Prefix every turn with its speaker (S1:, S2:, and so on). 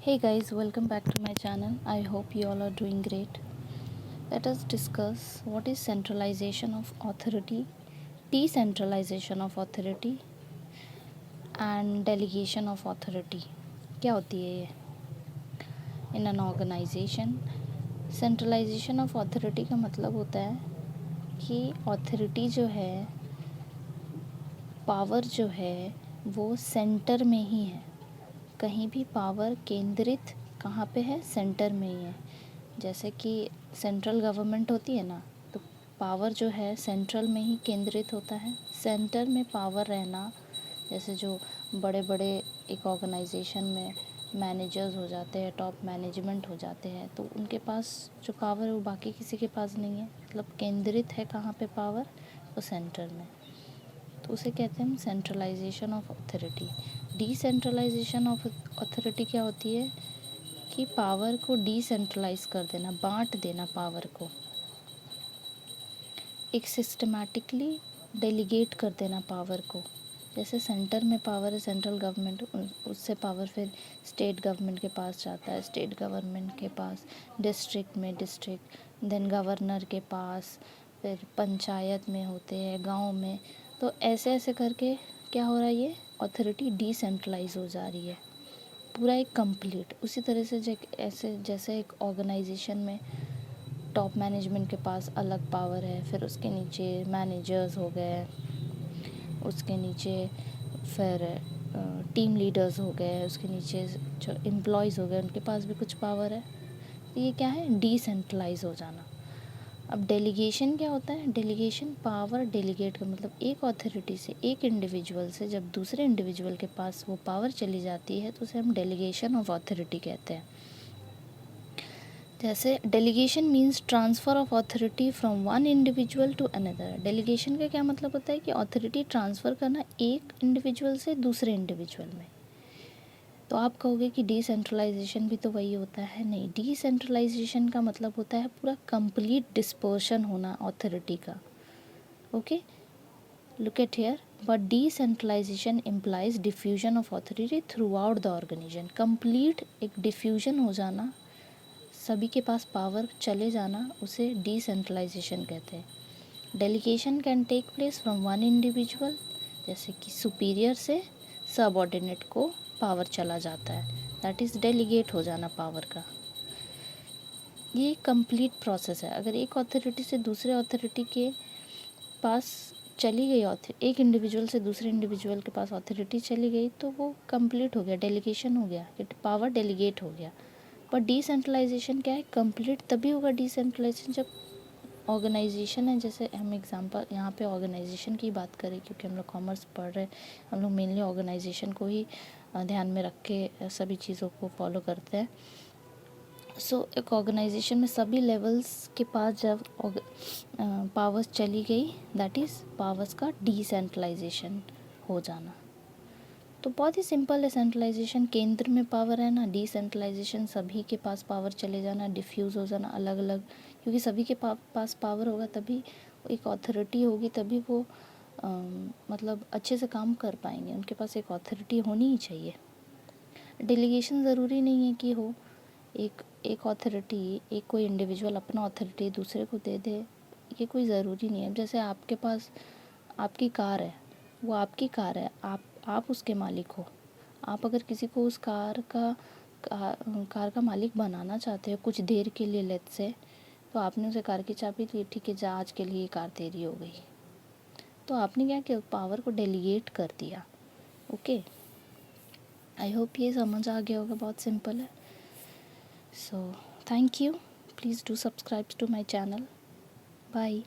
S1: Hey guys, welcome back to my channel. I hope you all are doing great. Let us discuss what is centralization of authority, decentralization of authority and delegation of authority. क्या होती है ये in an organization? Centralization of authority का मतलब होता है कि authority जो है, पावर जो है, वो सेंटर में ही है. कहीं भी पावर केंद्रित कहाँ पे है? सेंटर में ही है. जैसे कि सेंट्रल गवर्नमेंट होती है ना, तो पावर जो है सेंट्रल में ही केंद्रित होता है. सेंटर में पावर रहना, जैसे जो बड़े बड़े एक ऑर्गेनाइजेशन में मैनेजर्स हो जाते हैं, टॉप मैनेजमेंट हो जाते हैं, तो उनके पास जो पावर है वो बाकी किसी के पास नहीं है. मतलब केंद्रित है कहाँ पे पावर? वो सेंटर में. तो उसे कहते हैं हम centralization of authority. Decentralization of authority क्या होती है कि पावर को डिसेंट्रलाइज कर देना, बांट देना पावर को, एक सिस्टमैटिकली डेलीगेट कर देना पावर को. जैसे सेंटर में पावर है सेंट्रल गवर्नमेंट, उससे पावर फिर स्टेट गवर्नमेंट के पास जाता है, स्टेट गवर्नमेंट के पास डिस्ट्रिक्ट में, डिस्ट्रिक्ट देन गवर्नर के पास, फिर पंचायत में होते हैं, गांव में. तो ऐसे ऐसे करके क्या हो रहा है, ये अथॉरिटी डिसेंट्रलाइज हो जा रही है पूरा एक कंप्लीट. उसी तरह से ऐसे जैसे एक ऑर्गेनाइजेशन में टॉप मैनेजमेंट के पास अलग पावर है, फिर उसके नीचे मैनेजर्स हो गए, उसके नीचे फिर टीम लीडर्स हो गए, उसके नीचे जो एम्प्लॉयज़ हो गए उनके पास भी कुछ पावर है. तो ये क्या है? डिसेंट्रलाइज हो जाना. अब डेलीगेशन क्या होता है? डेलीगेशन पावर डेलीगेट का मतलब एक अथॉरिटी से, एक इंडिविजुअल से जब दूसरे इंडिविजुअल के पास वो पावर चली जाती है तो उसे हम डेलीगेशन ऑफ अथॉरिटी कहते हैं. जैसे delegation means transfer of authority from one individual to another. Delegation का क्या मतलब होता है कि अथॉरिटी ट्रांसफ़र करना एक इंडिविजुअल से दूसरे इंडिविजुअल में. तो आप कहोगे कि डिसेंट्रलाइजेशन भी तो वही होता है. नहीं, डिसेंट्रलाइजेशन का मतलब होता है पूरा कंप्लीट डिस्पर्शन होना अथॉरिटी का. Okay, look at here. But decentralization implies diffusion of authority throughout the organization. Complete एक डिफ्यूजन हो जाना, सभी के पास पावर चले जाना, उसे डिसेंट्रलाइजेशन कहते हैं. Delegation can take place from one individual, जैसे कि सुपीरियर से सबऑर्डिनेट को पावर चला जाता है, दैट इज़ डेलीगेट हो जाना पावर का. ये कंप्लीट प्रोसेस है. अगर एक अथॉरिटी से दूसरे अथॉरिटी के पास चली गई, एक इंडिविजुअल से दूसरे इंडिविजुअल के पास अथॉरिटी चली गई, तो वो कंप्लीट हो गया, डेलीगेशन हो गया, पावर डेलीगेट हो गया. पर डिसेंट्रलाइजेशन क्या है? कंप्लीट तभी होगा डिसेंट्रलाइजेशन जब ऑर्गेनाइजेशन है. जैसे हम एग्जांपल यहाँ पे ऑर्गेनाइजेशन की बात करें, क्योंकि हम लोग कॉमर्स पढ़ रहे हैं, हम लोग मेनली ऑर्गेनाइजेशन को ही ध्यान में रख के सभी चीज़ों को फॉलो करते हैं. सो एक ऑर्गेनाइजेशन में सभी लेवल्स के पास जब पावर्स चली गई, दैट इज़ पावर्स का डिसेंट्रलाइजेशन हो जाना. तो बहुत ही सिंपल है सेंट्रलाइजेशन. केंद्र में पावर है ना, डिसेंट्रलाइजेशन सभी के पास पावर चले जाना, डिफ्यूज़ हो जाना अलग अलग. क्योंकि सभी के पास पावर होगा तभी एक अथॉरिटी होगी, तभी वो मतलब अच्छे से काम कर पाएंगे. उनके पास एक अथॉरिटी होनी ही चाहिए. डेलीगेशन ज़रूरी नहीं है कि हो. एक एक अथॉरिटी, एक कोई इंडिविजुअल अपना अथॉरिटी दूसरे को दे दे, ये कोई ज़रूरी नहीं है. जैसे आपके पास आपकी कार है, वो आपकी कार है, आप उसके मालिक हो. आप अगर किसी को उस कार का मालिक बनाना चाहते हो कुछ देर के लिए, लेट से, तो आपने उसे कार की चाबी दी, ठीक है, जा आज के लिए कार तेरी हो गई. तो आपने क्या किया? पावर को डेलीगेट कर दिया. ओके, आई होप ये समझ आ गया होगा. बहुत सिंपल है. So thank you. Please do subscribe to my channel. Bye.